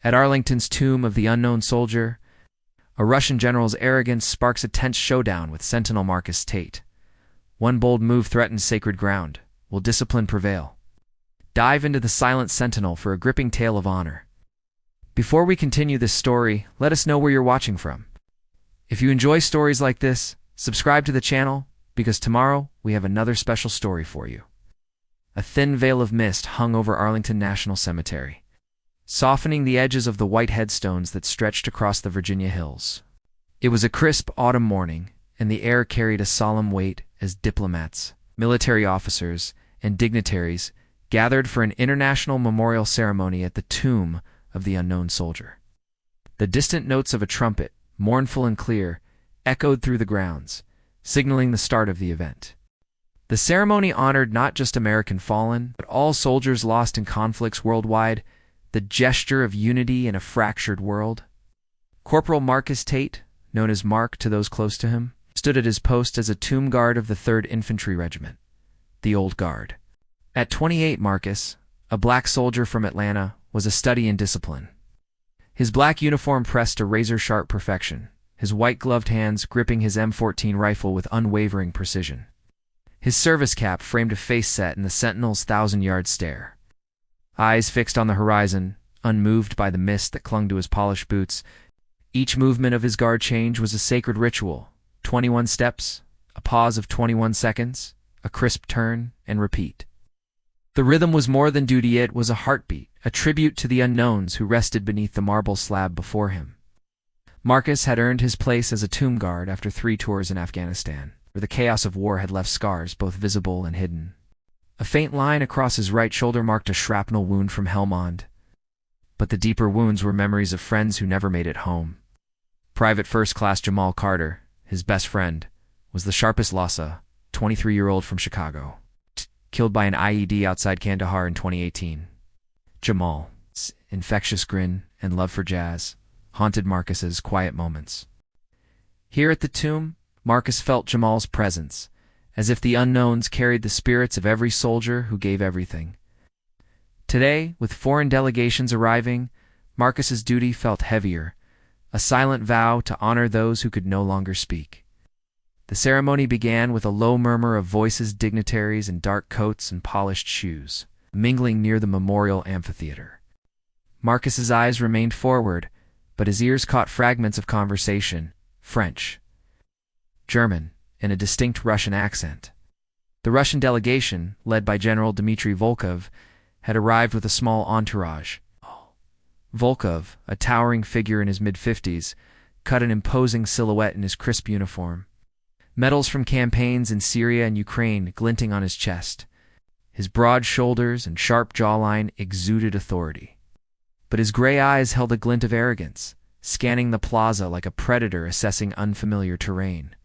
At Arlington's tomb of the unknown soldier, a Russian general's arrogance sparks a tense showdown with Sentinel Marcus Tate. One bold move threatens sacred ground. Will discipline prevail? Dive into the silent Sentinel for a gripping tale of honor. Before we continue this story, let us know where you're watching from. If you enjoy stories like this, subscribe to the channel, because tomorrow we have another special story for you. A thin veil of mist hung over Arlington National Cemetery, softening the edges of the white headstones that stretched across the Virginia hills. It was a crisp autumn morning, and the air carried a solemn weight as diplomats, military officers, and dignitaries gathered for an international memorial ceremony at the tomb of the unknown soldier. The distant notes of a trumpet, mournful and clear, echoed through the grounds, signaling the start of the event. The ceremony honored not just American fallen, but all soldiers lost in conflicts worldwide, the gesture of unity in a fractured world. Corporal Marcus Tate, known as Mark to those close to him, stood at his post as a tomb guard of the 3rd Infantry Regiment, the Old Guard. At 28, Marcus, a black soldier from Atlanta, was a study in discipline. His black uniform pressed to razor-sharp perfection, his white-gloved hands gripping his M14 rifle with unwavering precision. His service cap framed a face set in the Sentinel's 1,000-yard stare. Eyes fixed on the horizon, unmoved by the mist that clung to his polished boots, each movement of his guard change was a sacred ritual. 21 steps, a pause of 21 seconds, a crisp turn, and repeat. The rhythm was more than duty, it was a heartbeat, a tribute to the unknowns who rested beneath the marble slab before him. Marcus had earned his place as a tomb guard after 3 tours in Afghanistan, where the chaos of war had left scars both visible and hidden. A faint line across his right shoulder marked a shrapnel wound from Helmand, but the deeper wounds were memories of friends who never made it home. Private First Class Jamal Carter, his best friend, was the sharpest loss, a 23-year-old from Chicago, killed by an IED outside Kandahar in 2018. Jamal's infectious grin and love for jazz haunted Marcus's quiet moments. Here at the tomb, Marcus felt Jamal's presence, as if the unknowns carried the spirits of every soldier who gave everything. Today, with foreign delegations arriving, Marcus's duty felt heavier, a silent vow to honor those who could no longer speak. The ceremony began with a low murmur of voices, dignitaries in dark coats and polished shoes, mingling near the memorial amphitheater. Marcus's eyes remained forward, but his ears caught fragments of conversation, French, German, and a distinct Russian accent. The Russian delegation, led by General Dmitry Volkov, had arrived with a small entourage. Volkov, a towering figure in his mid-50s, cut an imposing silhouette in his crisp uniform. Medals from campaigns in Syria and Ukraine glinting on his chest. His broad shoulders and sharp jawline exuded authority. But his gray eyes held a glint of arrogance, scanning the plaza like a predator assessing unfamiliar terrain.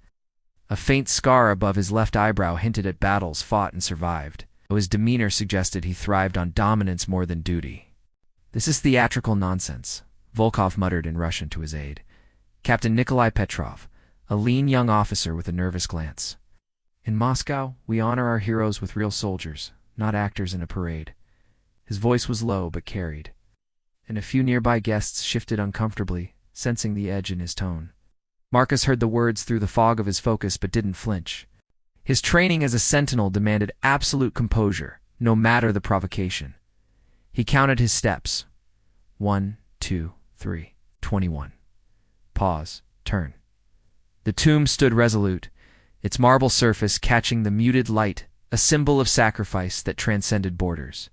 A faint scar above his left eyebrow hinted at battles fought and survived, though his demeanor suggested he thrived on dominance more than duty. "This is theatrical nonsense," Volkov muttered in Russian to his aide, Captain Nikolai Petrov, a lean young officer with a nervous glance. "In Moscow, we honor our heroes with real soldiers, not actors in a parade." His voice was low but carried, and a few nearby guests shifted uncomfortably, sensing the edge in his tone. Marcus heard the words through the fog of his focus but didn't flinch. His training as a sentinel demanded absolute composure, no matter the provocation. He counted his steps. 1, 2, 3, 21. Pause. Turn. The tomb stood resolute, its marble surface catching the muted light, a symbol of sacrifice that transcended borders.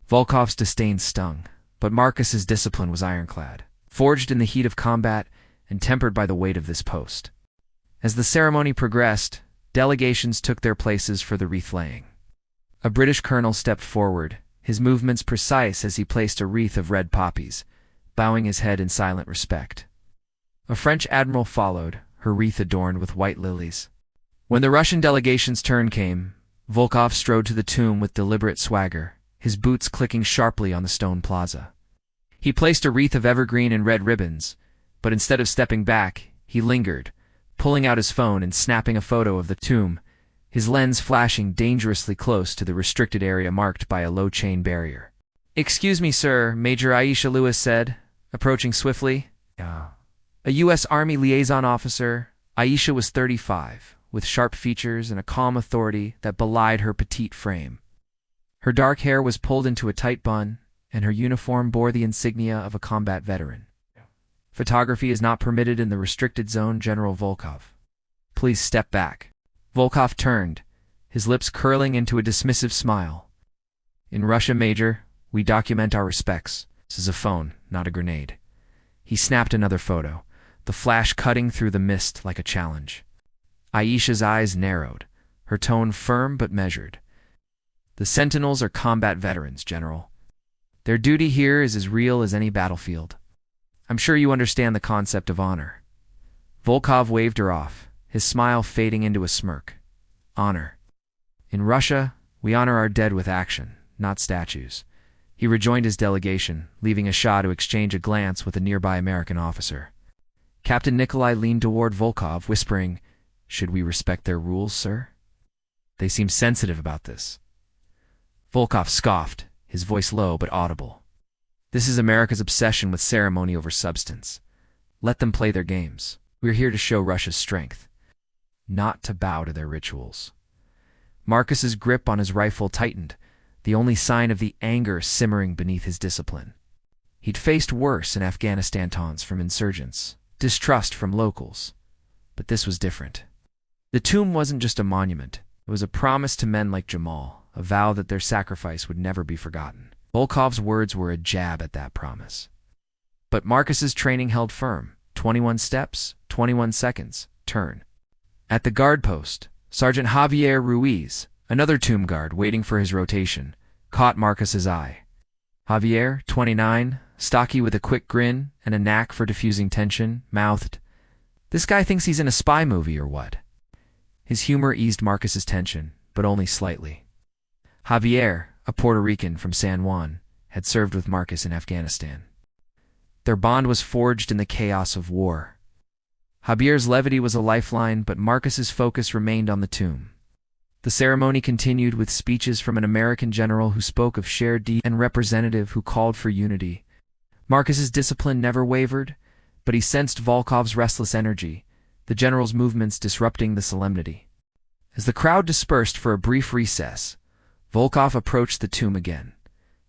Volkov's disdain stung, but Marcus's discipline was ironclad, forged in the heat of combat and tempered by the weight of this post. As the ceremony progressed, delegations took their places for the wreath-laying. A British colonel stepped forward, his movements precise as he placed a wreath of red poppies, bowing his head in silent respect. A French admiral followed, her wreath adorned with white lilies. When the Russian delegation's turn came, Volkov strode to the tomb with deliberate swagger, his boots clicking sharply on the stone plaza. He placed a wreath of evergreen and red ribbons, but instead of stepping back, he lingered, pulling out his phone and snapping a photo of the tomb, his lens flashing dangerously close to the restricted area marked by a low chain barrier. "Excuse me, sir," Major Aisha Lewis said, Approaching swiftly, a U.S. Army liaison officer, Aisha was 35, with sharp features and a calm authority that belied her petite frame. Her dark hair was pulled into a tight bun, and her uniform bore the insignia of a combat veteran. Photography is not permitted in the restricted zone, General Volkov. Please step back. Volkov turned, his lips curling into a dismissive smile. In Russia, Major, we document our respects. This is a phone, not a grenade. He snapped another photo, the flash cutting through the mist like a challenge. Aisha's eyes narrowed, her tone firm but measured. The Sentinels are combat veterans, General. Their duty here is as real as any battlefield. I'm sure you understand the concept of honor. Volkov waved her off, his smile fading into a smirk. Honor. In Russia, we honor our dead with action, not statues. He rejoined his delegation, leaving a Shah to exchange a glance with a nearby American officer. Captain Nikolai leaned toward Volkov, whispering, "Should we respect their rules, sir? They seem sensitive about this." Volkov scoffed, his voice low but audible. This is America's obsession with ceremony over substance. Let them play their games. We're here to show Russia's strength, not to bow to their rituals. Marcus's grip on his rifle tightened, the only sign of the anger simmering beneath his discipline. He'd faced worse in Afghanistan, taunts from insurgents, distrust from locals. But this was different. The tomb wasn't just a monument. It was a promise to men like Jamal, a vow that their sacrifice would never be forgotten. Volkov's words were a jab at that promise. But Marcus's training held firm. 21 steps, 21 seconds, turn. At the guard post, Sergeant Javier Ruiz, another tomb guard waiting for his rotation, caught Marcus's eye. Javier, 29, stocky with a quick grin and a knack for diffusing tension, mouthed, "This guy thinks he's in a spy movie or what?" His humor eased Marcus's tension, but only slightly. Javier, a Puerto Rican from San Juan, had served with Marcus in Afghanistan. Their bond was forged in the chaos of war. Javier's levity was a lifeline, but Marcus's focus remained on the tomb. The ceremony continued with speeches from an American general who spoke of shared deeds and representative who called for unity. Marcus's discipline never wavered, but he sensed Volkov's restless energy, the general's movements disrupting the solemnity. As the crowd dispersed for a brief recess, Volkov approached the tomb again,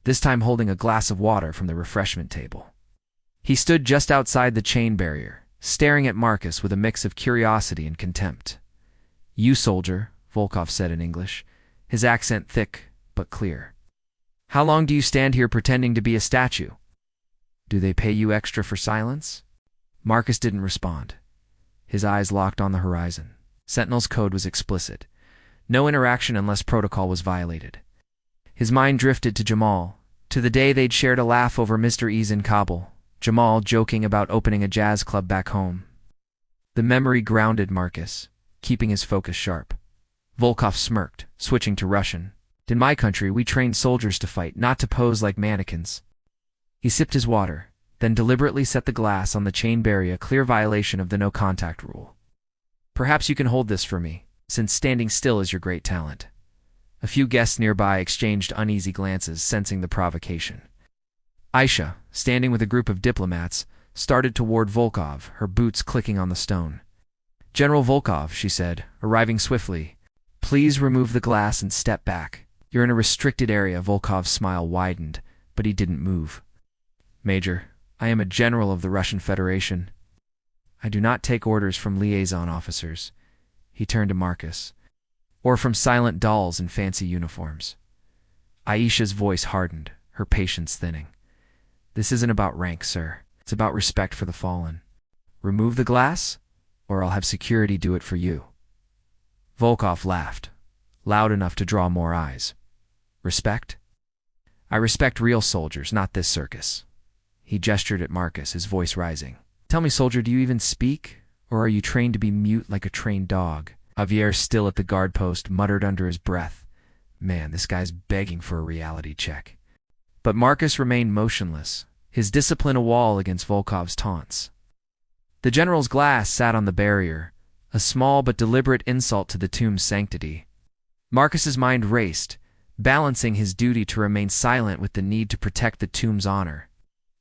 this time holding a glass of water from the refreshment table. He stood just outside the chain barrier, staring at Marcus with a mix of curiosity and contempt. "You soldier," Volkov said in English, his accent thick but clear. "How long do you stand here pretending to be a statue? Do they pay you extra for silence?" Marcus didn't respond. His eyes locked on the horizon. Sentinel's code was explicit. No interaction unless protocol was violated. His mind drifted to Jamal, to the day they'd shared a laugh over Mr. Ease in Kabul, Jamal joking about opening a jazz club back home. The memory grounded Marcus, keeping his focus sharp. Volkov smirked, switching to Russian. "In my country, we train soldiers to fight, not to pose like mannequins." He sipped his water, then deliberately set the glass on the chain barrier, a clear violation of the no-contact rule. "Perhaps you can hold this for me, since standing still is your great talent." A few guests nearby exchanged uneasy glances, sensing the provocation. Aisha, standing with a group of diplomats, started toward Volkov, her boots clicking on the stone. "General Volkov," she said, arriving swiftly, "please remove the glass and step back. You're in a restricted area." Volkov's smile widened, but he didn't move. "Major, I am a general of the Russian Federation. I do not take orders from liaison officers." He turned to Marcus. "Or from silent dolls in fancy uniforms." Aisha's voice hardened, her patience thinning. "This isn't about rank, sir. It's about respect for the fallen. Remove the glass, or I'll have security do it for you." Volkov laughed, loud enough to draw more eyes. "Respect? I respect real soldiers, not this circus." He gestured at Marcus, his voice rising. "Tell me, soldier, do you even speak? Or are you trained to be mute like a trained dog?" Javier, still at the guard post, muttered under his breath, "Man, this guy's begging for a reality check." But Marcus remained motionless, his discipline a wall against Volkov's taunts. The general's glass sat on the barrier, a small but deliberate insult to the tomb's sanctity. Marcus's mind raced, balancing his duty to remain silent with the need to protect the tomb's honor.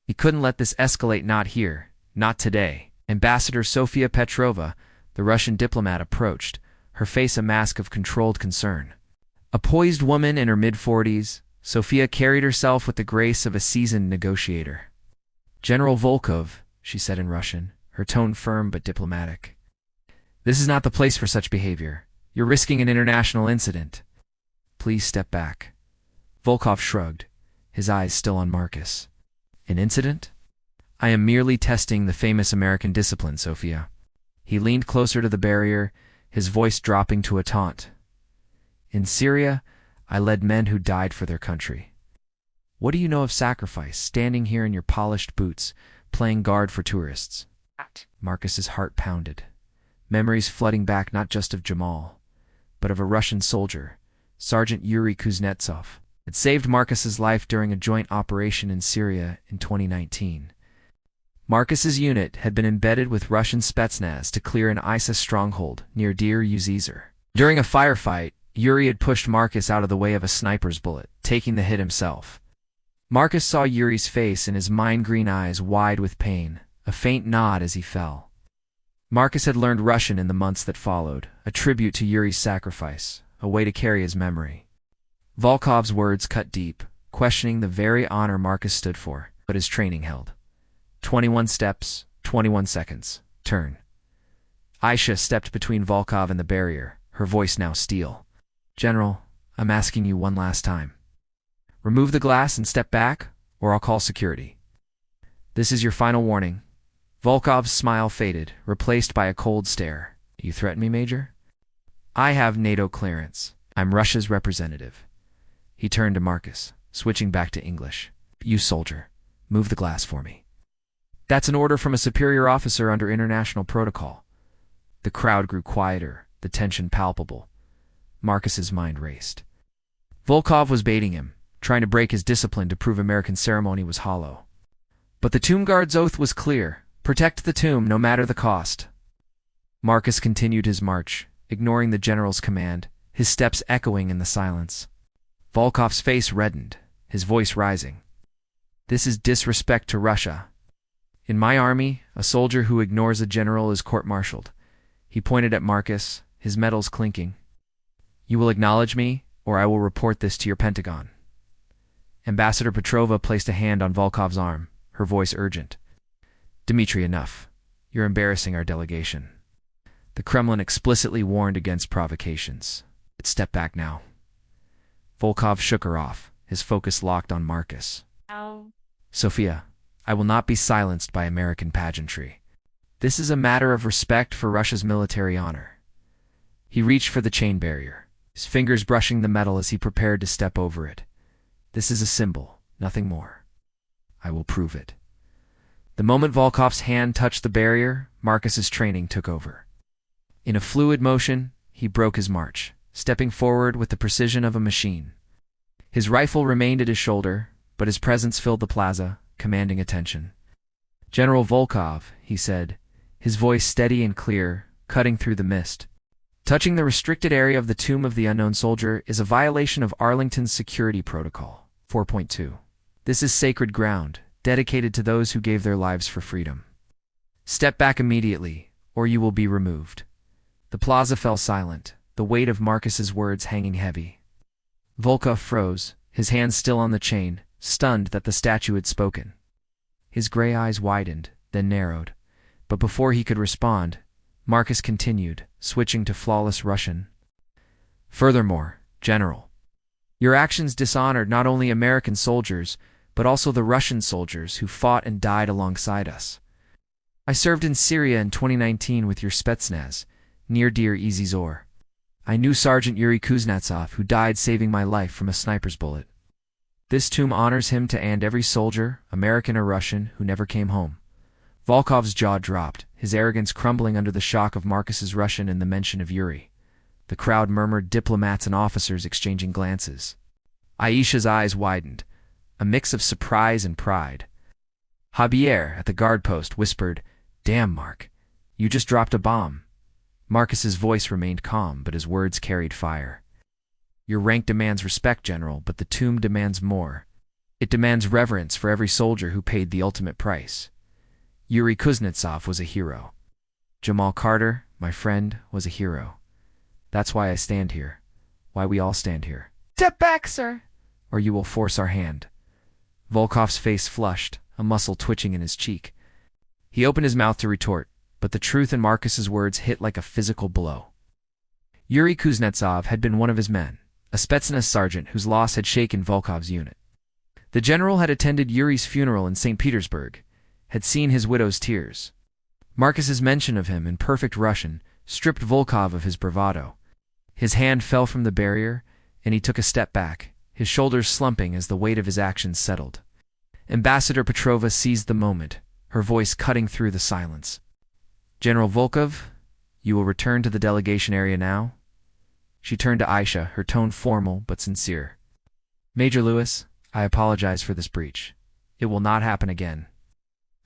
He couldn't let this escalate, not here, not today. Ambassador Sofia Petrova, the Russian diplomat, approached, her face a mask of controlled concern. A poised woman in her mid-40s, Sofia carried herself with the grace of a seasoned negotiator. "General Volkov," she said in Russian, her tone firm but diplomatic. "This is not the place for such behavior. You're risking an international incident. Please step back." Volkov shrugged, his eyes still on Marcus. "An incident? I am merely testing the famous American discipline, Sofia." He leaned closer to the barrier, his voice dropping to a taunt. "In Syria, I led men who died for their country. What do you know of sacrifice, standing here in your polished boots, playing guard for tourists?" Marcus's heart pounded, memories flooding back not just of Jamal, but of a Russian soldier, Sergeant Yuri Kuznetsov. It saved Marcus's life during a joint operation in Syria in 2019. Marcus's unit had been embedded with Russian Spetsnaz to clear an ISIS stronghold near Deir Uzizer. During a firefight, Yuri had pushed Marcus out of the way of a sniper's bullet, taking the hit himself. Marcus saw Yuri's face and his mind-green eyes wide with pain, a faint nod as he fell. Marcus had learned Russian in the months that followed, a tribute to Yuri's sacrifice, a way to carry his memory. Volkov's words cut deep, questioning the very honor Marcus stood for, but his training held. 21 steps, 21 seconds. Turn. Aisha stepped between Volkov and the barrier, her voice now steel. "General, I'm asking you one last time. Remove the glass and step back, or I'll call security. This is your final warning." Volkov's smile faded, replaced by a cold stare. "You threaten me, Major?" "I have NATO clearance. I'm Russia's representative." He turned to Marcus, switching back to English. "You soldier, move the glass for me." "That's an order from a superior officer under international protocol." The crowd grew quieter, the tension palpable. Marcus's mind raced. Volkov was baiting him, trying to break his discipline to prove American ceremony was hollow. But the tomb guard's oath was clear: protect the tomb no matter the cost. Marcus continued his march, ignoring the general's command, his steps echoing in the silence. Volkov's face reddened, his voice rising. "This is disrespect to Russia. In my army, a soldier who ignores a general is court-martialed." He pointed at Marcus, his metals clinking. "You will acknowledge me, or I will report this to your Pentagon." Ambassador Petrova placed a hand on Volkov's arm, her voice urgent. "Dmitry, enough. You're embarrassing our delegation." The Kremlin explicitly warned against provocations. "Step back now." Volkov shook her off, his focus locked on Marcus. "Ow." "Sofia, I will not be silenced by American pageantry. This is a matter of respect for Russia's military honor." He reached for the chain barrier, his fingers brushing the metal as he prepared to step over it. "This is a symbol, nothing more. I will prove it." The moment Volkov's hand touched the barrier, Marcus's training took over. In a fluid motion, he broke his march, stepping forward with the precision of a machine. His rifle remained at his shoulder, but his presence filled the plaza, commanding attention. "General Volkov," he said, his voice steady and clear, cutting through the mist. "Touching the restricted area of the tomb of the unknown soldier is a violation of Arlington's security protocol, 4.2. This is sacred ground, dedicated to those who gave their lives for freedom. Step back immediately, or you will be removed." The plaza fell silent, the weight of Marcus's words hanging heavy. Volkov froze, his hands still on the chain, stunned that the statue had spoken. His gray eyes widened, then narrowed. But before he could respond, Marcus continued, switching to flawless Russian. "Furthermore, General, your actions dishonored not only American soldiers, but also the Russian soldiers who fought and died alongside us. I served in Syria in 2019 with your Spetsnaz, near Deir Uzizer. I knew Sergeant Yuri Kuznetsov, who died saving my life from a sniper's bullet. This tomb honors him and every soldier, American or Russian, who never came home." Volkov's jaw dropped, his arrogance crumbling under the shock of Marcus's Russian and the mention of Yuri. The crowd murmured, diplomats and officers exchanging glances. Aisha's eyes widened, a mix of surprise and pride. Javier, at the guard post, whispered, "Damn, Mark, you just dropped a bomb." Marcus's voice remained calm, but his words carried fire. "Your rank demands respect, General, but the tomb demands more. It demands reverence for every soldier who paid the ultimate price. Yuri Kuznetsov was a hero. Jamal Carter, my friend, was a hero. That's why I stand here. Why we all stand here. Step back, sir, or you will force our hand. Volkov's face flushed, a muscle twitching in his cheek. He opened his mouth to retort, but the truth in Marcus's words hit like a physical blow. Yuri Kuznetsov had been one of his men, a Spetsnaz sergeant whose loss had shaken Volkov's unit. The general had attended Yuri's funeral in St. Petersburg, had seen his widow's tears. Marcus's mention of him in perfect Russian stripped Volkov of his bravado. His hand fell from the barrier, and he took a step back, his shoulders slumping as the weight of his actions settled. Ambassador Petrova seized the moment, her voice cutting through the silence. General Volkov, you will return to the delegation area now? She turned to Aisha, her tone formal but sincere. Major Lewis, I apologize for this breach. It will not happen again.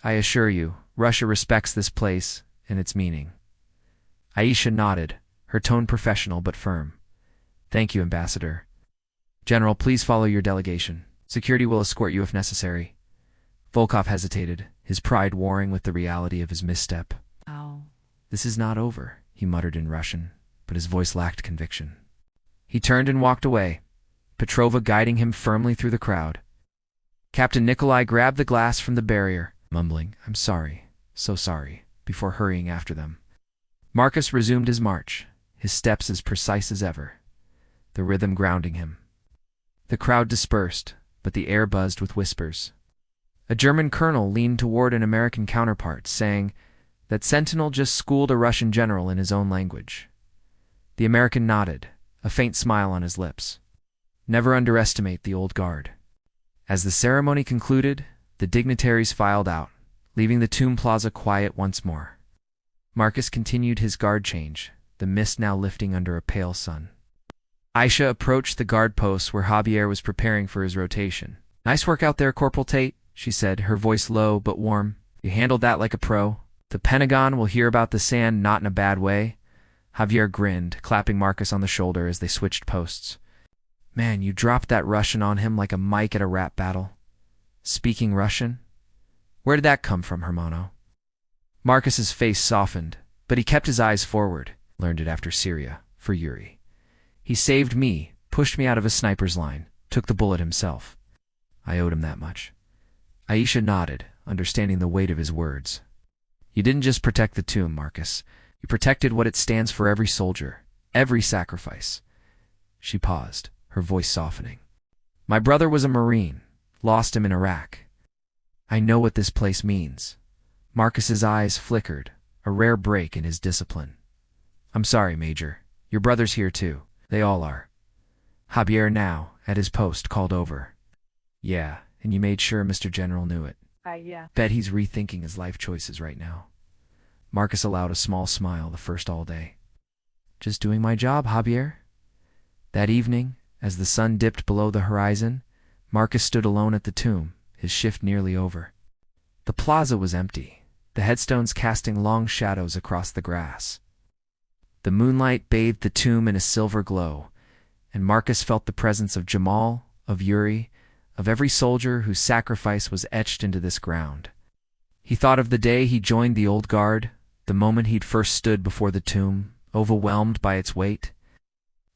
I assure you, Russia respects this place and its meaning. Aisha nodded, her tone professional but firm. Thank you, Ambassador. General, please follow your delegation. Security will escort you if necessary. Volkov hesitated, his pride warring with the reality of his misstep. Ow. This is not over, he muttered in Russian, but his voice lacked conviction. He turned and walked away, Petrova guiding him firmly through the crowd. Captain Nikolai grabbed the glass from the barrier, mumbling, I'm sorry, so sorry, before hurrying after them. Marcus resumed his march, his steps as precise as ever, the rhythm grounding him. The crowd dispersed, but the air buzzed with whispers. A German colonel leaned toward an American counterpart, saying that Sentinel just schooled a Russian general in his own language. The American nodded, a faint smile on his lips. Never underestimate the old guard. As the ceremony concluded, the dignitaries filed out, leaving the tomb plaza quiet once more. Marcus continued his guard change, the mist now lifting under a pale sun. Aisha approached the guard post where Javier was preparing for his rotation. Nice work out there, Corporal Tate, she said, her voice low but warm. You handled that like a pro. The Pentagon will hear about the sand not in a bad way. Javier grinned, clapping Marcus on the shoulder as they switched posts. Man, you dropped that Russian on him like a mic at a rap battle. Speaking Russian? Where did that come from, Hermano? Marcus's face softened, but he kept his eyes forward. Learned it after Syria, for Yuri. He saved me, pushed me out of a sniper's line, took the bullet himself. I owed him that much. Aisha nodded, understanding the weight of his words. You didn't just protect the tomb, Marcus. You protected what it stands for, every soldier, every sacrifice. She paused, her voice softening. My brother was a Marine, lost him in Iraq. I know what this place means. Marcus's eyes flickered, a rare break in his discipline. I'm sorry, Major. Your brother's here too. They all are. Javier now, at his post, called over. Yeah, and you made sure Mr. General knew it. Yeah. Bet he's rethinking his life choices right now. Marcus allowed a small smile, the first all day. Just doing my job, Javier. That evening, as the sun dipped below the horizon, Marcus stood alone at the tomb, his shift nearly over. The plaza was empty, the headstones casting long shadows across the grass. The moonlight bathed the tomb in a silver glow, and Marcus felt the presence of Jamal, of Yuri, of every soldier whose sacrifice was etched into this ground. He thought of the day he joined the old guard, the moment he'd first stood before the tomb, overwhelmed by its weight.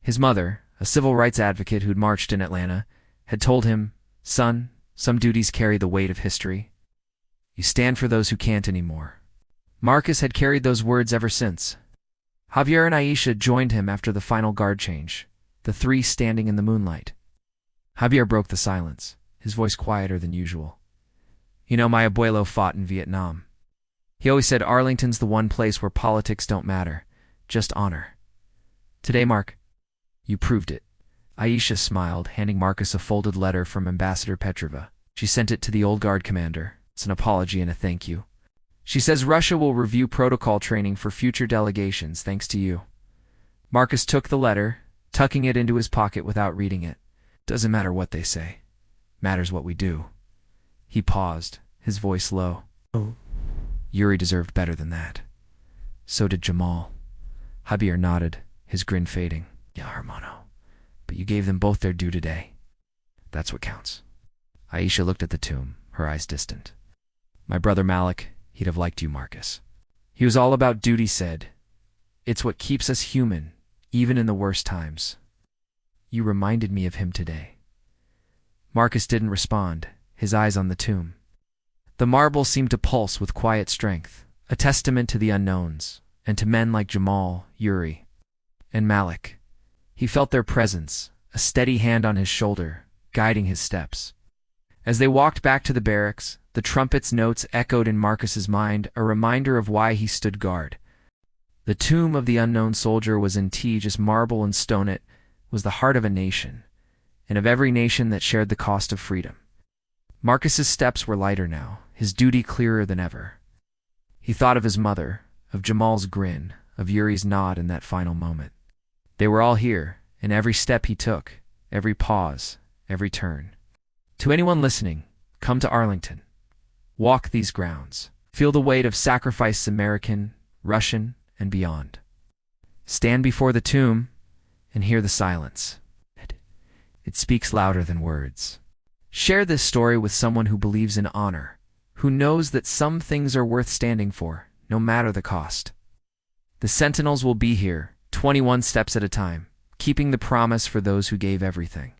His mother, a civil rights advocate who'd marched in Atlanta, had told him, Son, some duties carry the weight of history. You stand for those who can't anymore. Marcus had carried those words ever since. Javier and Aisha joined him after the final guard change, the three standing in the moonlight. Javier broke the silence, his voice quieter than usual. You know, my abuelo fought in Vietnam. He always said Arlington's the one place where politics don't matter, just honor. Today, Mark, you proved it. Aisha smiled, handing Marcus a folded letter from Ambassador Petrova. She sent it to the old guard commander. It's an apology and a thank you. She says Russia will review protocol training for future delegations thanks to you. Marcus took the letter, tucking it into his pocket without reading it. Doesn't matter what they say. Matters what we do. He paused, his voice low. Oh. Yuri deserved better than that. So did Jamal. Javier nodded, his grin fading. Yeah, hermano. But you gave them both their due today. That's what counts. Aisha looked at the tomb, her eyes distant. My brother Malik, he'd have liked you, Marcus. He was all about duty, said. It's what keeps us human, even in the worst times. You reminded me of him today. Marcus didn't respond, his eyes on the tomb. The marble seemed to pulse with quiet strength, a testament to the unknowns, and to men like Jamal, Yuri, and Malik. He felt their presence, a steady hand on his shoulder, guiding his steps. As they walked back to the barracks, the trumpet's notes echoed in Marcus's mind, a reminder of why he stood guard. The tomb of the unknown soldier was in Tejas marble and stone. It was the heart of a nation, and of every nation that shared the cost of freedom. Marcus's steps were lighter now, his duty clearer than ever. He thought of his mother, of Jamal's grin, of Yuri's nod in that final moment. They were all here, in every step he took, every pause, every turn. To anyone listening, come to Arlington. Walk these grounds. Feel the weight of sacrifice, American, Russian, and beyond. Stand before the tomb and hear the silence. It speaks louder than words. Share this story with someone who believes in honor, who knows that some things are worth standing for, no matter the cost. The Sentinels will be here, 21 steps at a time, keeping the promise for those who gave everything.